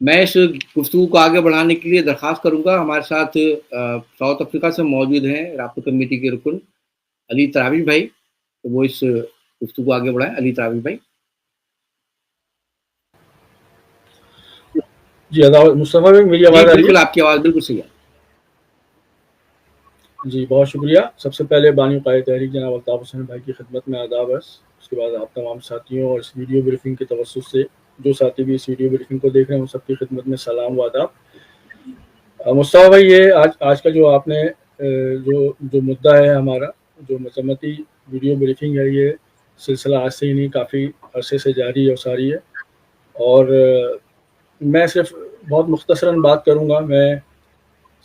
میں اس گفتگو کو آگے بڑھانے کے لیے درخواست کروں گا، ہمارے ساتھ ساؤتھ افریقہ سے موجود ہیں رابطہ کمیٹی کے رکن علی تراوی بھائی، تو وہ اس گفتگو کو آگے بڑھائیں۔ علی تراوی بھائی جی مصطفیٰ بھائی، میری آواز جی آ رہی بالکل، ہے؟ آپ کی آواز بالکل صحیح ہے۔ جی بہت شکریہ۔ سب سے پہلے بانی قائد تحریک جناب الطاف حسین بھائی کی خدمت میں آداب ہے۔ اس کے بعد آپ تمام ساتھیوں اور اس ویڈیو بریفنگ کے توسط سے جو ساتھی بھی اس ویڈیو بریفنگ کو دیکھ رہے ہیں ان سب کی خدمت میں سلام و آداب۔ مصطفیٰ بھائی، یہ آج کا جو آپ نے جو مدعا ہے ہمارا، جو مذمتی ویڈیو بریفنگ ہے، یہ سلسلہ آج سے ہی نہیں، کافی عرصے سے جاری اور ساری ہے۔ اور میں صرف بہت مختصراً بات کروں گا۔ میں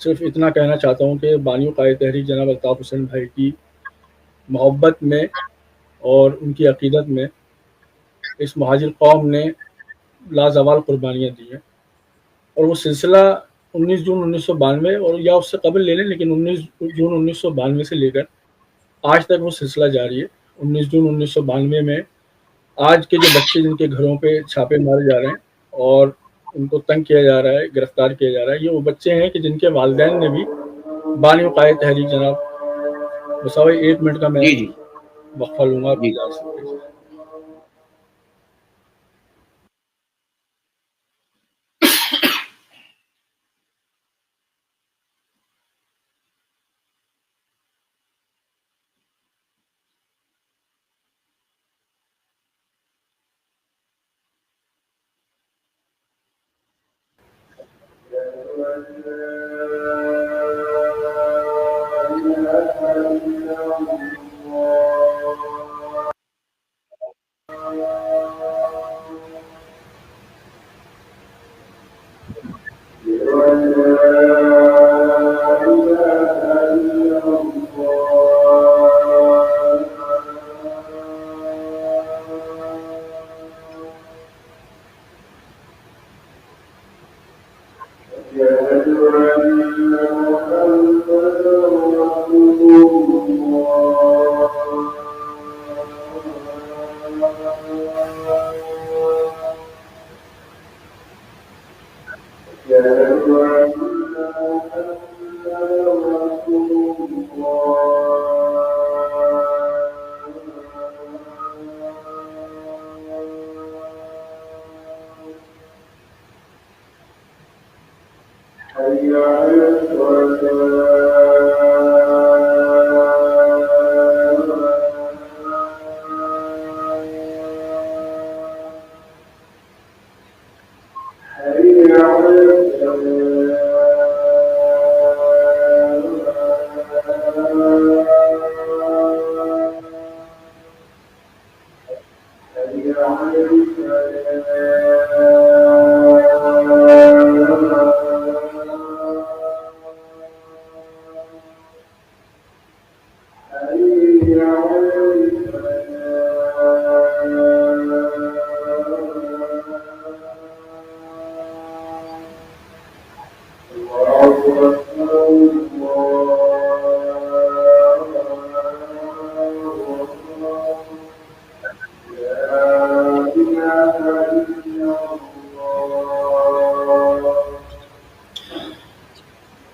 صرف اتنا کہنا چاہتا ہوں کہ بانی قائد تحریک جناب الطاف حسین بھائی کی محبت میں اور ان کی عقیدت میں اس مہاجر قوم نے لازوال قربانیاں دی ہیں، اور وہ سلسلہ 19 جون 1992 اور یا اس سے قبل لے لیں، لیکن 19 جون 1992 سے لے کر آج تک وہ سلسلہ جاری ہے۔ 19 جون 1992 میں آج کے جو بچے جن کے گھروں پہ چھاپے مارے جا رہے ہیں اور ان کو تنگ کیا جا رہا ہے، گرفتار کیا جا رہا ہے، یہ وہ بچے ہیں کہ جن کے والدین نے بھی بانی قائد تحریک جناب مساوی 1 منٹ کا میں جی جی وقفہ لوں گا، جی اجازت سے۔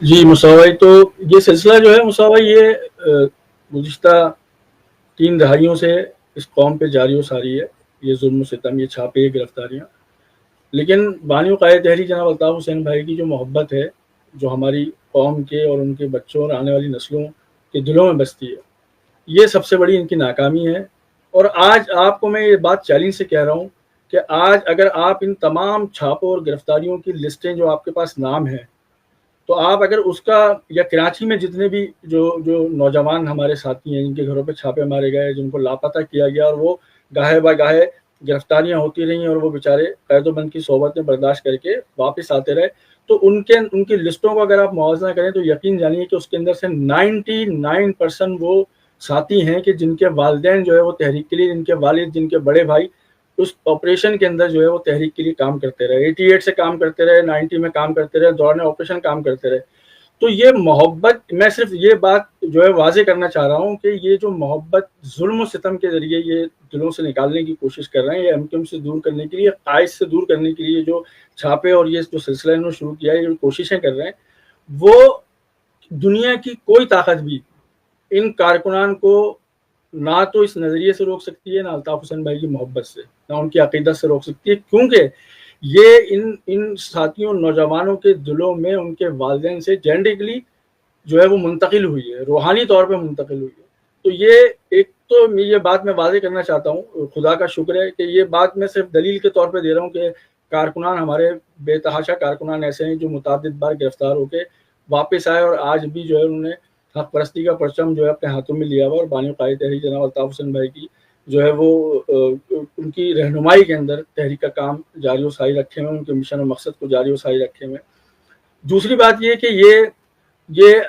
جی مصطفیٰ، تو یہ سلسلہ جو ہے مصطفیٰ، یہ گزشتہ 3 دہائیوں سے اس قوم پہ جاری و ساری ہے، یہ ظلم و ستم، یہ چھاپے، یہ گرفتاریاں۔ لیکن بانی قائد تحریک جناب الطاف حسین بھائی کی جو محبت ہے، جو ہماری قوم کے اور ان کے بچوں اور آنے والی نسلوں کے دلوں میں بستی ہے، یہ سب سے بڑی ان کی ناکامی ہے۔ اور آج آپ کو میں یہ بات چیلنج سے کہہ رہا ہوں کہ آج اگر آپ ان تمام چھاپوں اور گرفتاریوں کی لسٹیں جو آپ کے پاس نام ہیں، تو آپ اگر اس کا، یا کراچی میں جتنے بھی جو نوجوان ہمارے ساتھی ہیں جن کے گھروں پہ چھاپے مارے گئے، جن کو لاپتہ کیا گیا اور وہ گاہے با گاہے گرفتاریاں ہوتی رہیں اور وہ بیچارے قید و بند کی صحبت میں برداشت کر کے واپس آتے رہے، تو ان کی لسٹوں کو اگر آپ موازنہ کریں تو یقین جانیے کہ اس کے اندر سے 99% وہ ساتھی ہیں کہ جن کے والدین جو ہے وہ تحریک کے لیے، جن کے والد، جن کے بڑے بھائی اس آپریشن کے اندر جو ہے وہ تحریک کے لیے کام کرتے رہے، 88 سے کام کرتے رہے، 90 میں کام کرتے رہے، دوران آپریشن کام کرتے رہے۔ تو یہ محبت، میں صرف یہ بات جو ہے واضح کرنا چاہ رہا ہوں کہ یہ جو محبت ظلم و ستم کے ذریعے یہ दिलों से निकालने की कोशिश कर रहे हैं, या एमक्यूएम से दूर करने के लिए, कायद से दूर करने के लिए जो छापे और ये जो सिलसिला इन्होंने शुरू किया है, जो कोशिशें कर रहे हैं, वो दुनिया की कोई ताकत भी इन कारकुनान को ना तो इस नज़रिए से रोक सकती है, ना अल्ताफ हुसैन भाई की मोहब्बत से, ना उनकी अकीदत से रोक सकती है, क्योंकि ये इन साथियों नौजवानों के दिलों में उनके वालिदैन से जेनेटिकली जो है वो मुंतकिल हुई है, रूहानी तौर पे मुंतकिल हुई है। तो ये एक तो ये बात मैं वाज़ेह करना चाहता हूँ, खुदा का शुक्र है कि ये बात मैं सिर्फ दलील के तौर पे दे रहा हूँ कि कारकुनान हमारे बेतहाशा कारकुनान ऐसे हैं जो मुतअद्दिद बार गिरफ्तार होके वापस आए और आज भी जो है उन्होंने हक परस्ती का परचम जो है अपने हाथों में लिया हुआ, और बानी कायद तहरीक जनाब अल्ताफ हुसैन भाई की जो है वो उनकी रहनुमाई के अंदर तहरीक का काम जारी व सारी रखे हुए, उनके मिशन और मकसद को जारी व सारी रखे हुए। दूसरी बात ये कि ये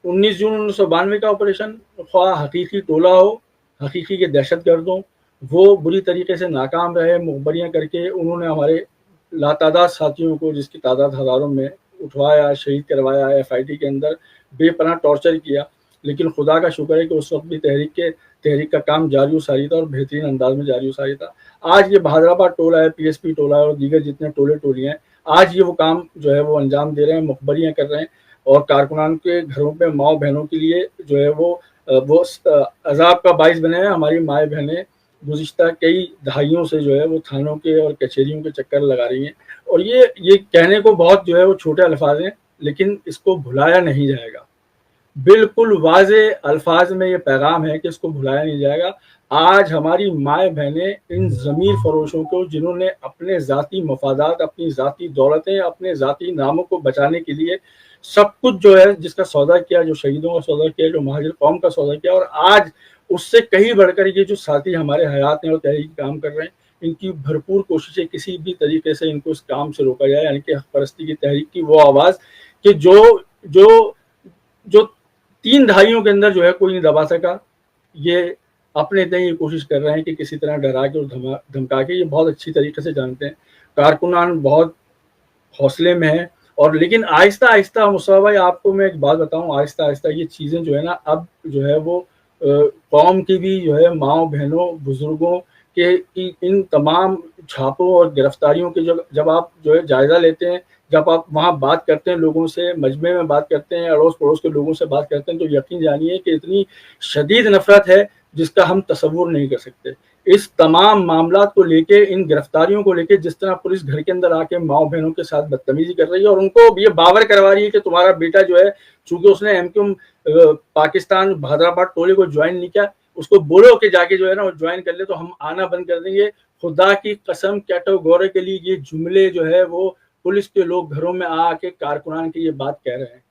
19 जून 1992 का ऑपरेशन ख्वाह हकीकी टोला हो, हकीकी के दहशतगर्द हों, वो बुरी तरीके से नाकाम रहे, मुखबरियाँ करके उन्होंने हमारे लातादाद साथियों को, जिसकी तादाद हज़ारों में, उठवाया, शहीद करवाया, FIT के अंदर बेपनाह टॉर्चर किया। लेकिन खुदा का शुक्र है कि उस वक्त भी तहरीक का काम जारी व सारी था और बेहतरीन अंदाज में जारी व सारी था। आज ये बहादुराबाद टोला है, PSP टोला है और दीगर जितने टोले टोलियाँ हैं, आज ये वो काम जो है वो अंजाम दे रहे हैं, मुखबरियाँ कर रहे हैं और कारकुनान के घरों पे माओ बहनों के लिए जो है वो अजाब का बाइस बने हैं। हमारी माए बहनें गुज़िश्ता कई दहाइयों से जो है वो थानों के और कचहरियों के चक्कर लगा रही हैं, और ये कहने को बहुत जो है वो छोटे अल्फाज हैं, लेकिन इसको भुलाया नहीं जाएगा। बिल्कुल वाज़े अल्फाज में ये पैगाम है कि इसको भुलाया नहीं जाएगा। आज हमारी माए बहनें इन ज़मीर फरोशों को, जिन्होंने अपने ज़ाती मफादात, अपनी ज़ाती दौलतें, अपने ज़ाती नामों को बचाने के लिए सब कुछ जो है जिसका सौदा किया, जो शहीदों का सौदा किया, जो महाजिर कौम का सौदा किया, और आज उससे कहीं बढ़कर ये जो साथी हमारे हयात हैं और तहरीक काम कर रहे हैं, इनकी भरपूर कोशिशें किसी भी तरीके से इनको इस काम से रोका जाए, यानी कि हक परस्ती की तहरीक की वो आवाज़ कि जो 3 दहाइयों के अंदर जो है कोई नहीं दबा सका, ये अपने तय ये कोशिश कर रहे हैं कि किसी तरह डरा के और धमका के। ये बहुत अच्छी तरीके से जानते हैं, कारकुनान बहुत हौसले में है, और लेकिन आहिस्ता आहिस्ता मुस्तफा भाई, आपको मैं एक बात बताऊं, आहिस्ता आहिस्ता ये चीज़ें जो है ना, अब जो है वो कौम की भी जो है माओ बहनों बुजुर्गों के की इन तमाम छापों और गिरफ्तारियों के जब आप जो है जायज़ा लेते हैं, जब आप वहाँ बात करते हैं लोगों से, मजमे में बात करते हैं, अड़ोस पड़ोस के लोगों से बात करते हैं, तो यकीन जानिए कि इतनी शदीद नफरत है जिसका हम तसव्वुर नहीं कर सकते। इस तमाम मामलात को लेके, इन गिरफ्तारियों को लेके, जिस तरह पुलिस घर के अंदर आके माओ बहनों के साथ बदतमीजी कर रही है और उनको ये बावर करवा रही है कि तुम्हारा बेटा जो है, चूंकि उसने एमक्यूएम पाकिस्तान बहादुराबाद टोले को ज्वाइन नहीं किया, उसको बोलो कि जाके जो है ना वो ज्वाइन कर ले तो हम आना बंद कर देंगे। खुदा की कसम कैटेगोरिकली ये जुमले जो है वो पुलिस के लोग घरों में आके कारकुनान की ये बात कह रहे हैं।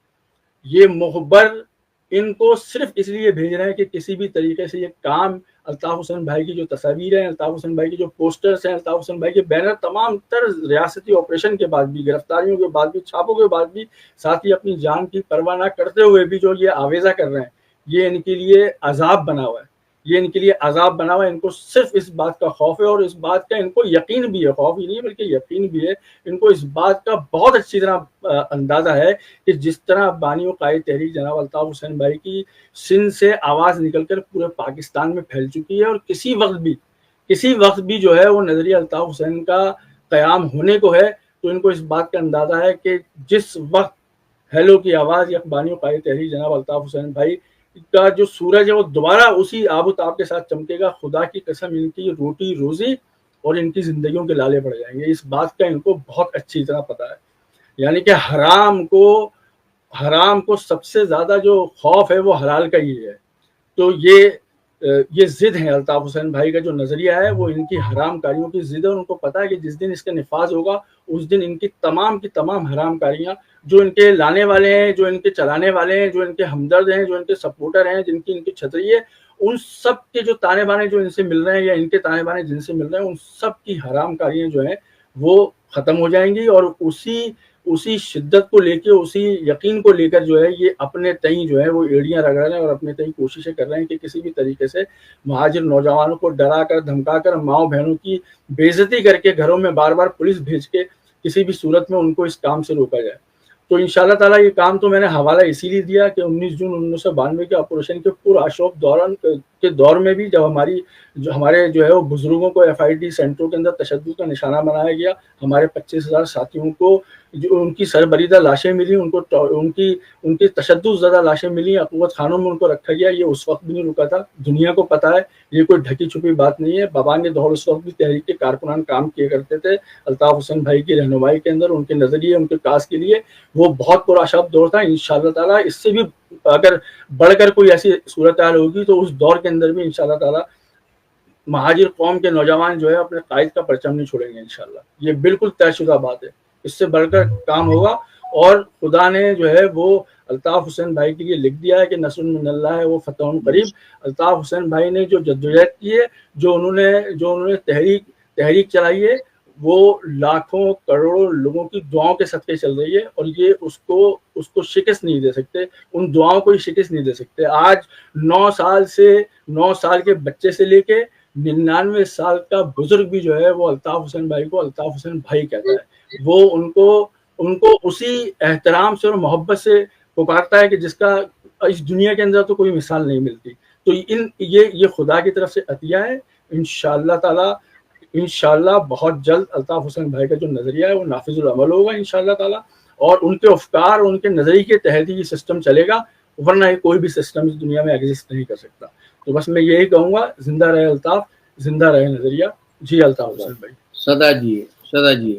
ये मुखबर इनको सिर्फ इसलिए भेज रहे हैं कि किसी भी तरीके से ये काम, अल्ताफ हुसैन भाई की जो तस्वीरें हैं, अल्ताफ हुसैन भाई की जो पोस्टर्स हैं, अल्ताफ हुसैन भाई के बैनर, तमाम तर रियासती ऑपरेशन के बाद भी, गिरफ्तारियों के बाद भी, छापों के बाद भी, साथ ही अपनी जान की परवाह ना करते हुए भी जो ये आवेजा कर रहे हैं, ये इनके लिए अजाब बना हुआ है। ये इनके लिए अजाब बना हुआ है। इनको सिर्फ इस बात का खौफ है और इस बात का इनको यकीन भी है, खौफ ही नहीं बल्कि यकीन भी है, इनको इस बात का बहुत अच्छी तरह अंदाजा है कि जिस तरह बानी कायद तहरीक जनाब अल्ताफ हुसैन भाई की सिंध से आवाज़ निकलकर पूरे पाकिस्तान में फैल चुकी है और किसी वक्त भी जो है वो नजरिया अल्ताफ हुसैन का क़याम होने को है, तो इनको इस बात का अंदाजा है कि जिस वक्त हेलो की आवाज़ या बानी कायद तहरीक जनाब अल्ताफ हुसैन भाई का जो सूरज है वो दोबारा उसी आबोताब के साथ चमकेगा, खुदा की कसम इनकी रोटी रोजी और इनकी जिंदगियों के लाले पड़ जाएंगे। इस बात का इनको बहुत अच्छी तरह पता है। यानी कि हराम को सबसे ज्यादा जो खौफ है वो हलाल का ही है। तो ये जिद है अल्ताफ हुसैन भाई का, जो नजरिया है वो इनकी हराम कारियों की जिद है। और उनको पता है कि जिस दिन इसका निफाज होगा उस दिन इनकी तमाम हराम कारियां, जो इनके लाने वाले हैं, जो इनके चलाने वाले हैं, जो इनके हमदर्द हैं, जो इनके सपोर्टर हैं, जिनकी इनकी छतरी है, उन सब के जो ताने बाने जो इनसे मिल रहे हैं या इनके ताने बाने जिनसे मिल रहे हैं, उन सब की हराम कारियां जो हैं वो खत्म हो जाएंगी। और उसी शिद्दत को लेके, उसी यकीन को लेकर जो है ये अपने तई जो है वो एड़ियां रगड़ रहे हैं और अपने तई कोशिशें कर रहे हैं कि किसी भी तरीके से महाजिर नौजवानों को डरा कर, धमका कर, माओ बहनों की बेइज्जती करके, घरों में बार बार पुलिस भेज के किसी भी सूरत में उनको इस काम से रोका जाए। तो इंशाल्लाह ताला ये काम तो मैंने हवाला इसीलिए दिया कि 19 जून 1992 के ऑपरेशन के पुरअशरफ दौरान के کے دور میں بھی جب ہمارے جو ہے وہ بزرگوں کو FID سینٹروں کے اندر تشدد کا نشانہ بنایا گیا, ہمارے 25,000 ساتھیوں کو جو ان کی سربریدہ لاشیں ملی, ان کی تشدد زدہ لاشیں ملی, عقوبت خانوں میں ان کو رکھا گیا, یہ اس وقت بھی نہیں رکا تھا. دنیا کو پتا ہے یہ کوئی ڈھکی چھپی بات نہیں ہے. بابانگ دور اس وقت بھی تحریک کے کارکنان کام کیا کرتے تھے الطاف حسین بھائی کی رہنمائی کے اندر, ان کے نظریے, ان کے کاس کے لیے. وہ بہت پرآشاپ دور تھا. انشاءاللہ تعالیٰ اس سے بھی اگر بڑھ کر کوئی ایسی صورتحال ہوگی تو اس دور کے اندر بھی انشاءاللہ تعالیٰ مہاجر قوم کے نوجوان جو ہے اپنے قائد کا پرچم نہیں چھوڑیں گے انشاءاللہ. یہ بالکل طے شدہ بات ہے. اس سے بڑھ کر کام ہوگا, اور خدا نے جو ہے وہ الطاف حسین بھائی کے لیے لکھ دیا ہے کہ نصر من اللہ ہے وہ فتح قریب. الطاف حسین بھائی نے جو جدوجہد کی ہے, جو انہوں نے تحریک چلائی ہے, وہ لاکھوں کروڑوں لوگوں کی دعاؤں کے صدقے چل رہی ہے, اور یہ اس کو شکست نہیں دے سکتے, ان دعاؤں کو شکست نہیں دے سکتے. آج 9 سال کے بچے سے لے کے 99 سال کا بزرگ بھی جو ہے وہ الطاف حسین بھائی کو الطاف حسین بھائی کہتا ہے. وہ ان کو اسی احترام سے اور محبت سے پکارتا ہے کہ جس کا اس دنیا کے اندر تو کوئی مثال نہیں ملتی. تو یہ خدا کی طرف سے عطیہ ہے. انشاءاللہ تعالیٰ انشاءاللہ بہت جلد الطاف حسین بھائی کا جو نظریہ ہے وہ نافذ العمل ہوگا انشاءاللہ تعالیٰ, اور ان کے افکار اور ان کے نظریے کے تحت ہی یہ سسٹم چلے گا, ورنہ کوئی بھی سسٹم اس دنیا میں ایگزسٹ نہیں کر سکتا. تو بس میں یہی کہوں گا, زندہ رہے الطاف, زندہ رہے نظریہ. جی الطاف حسین بھائی. سدا جی.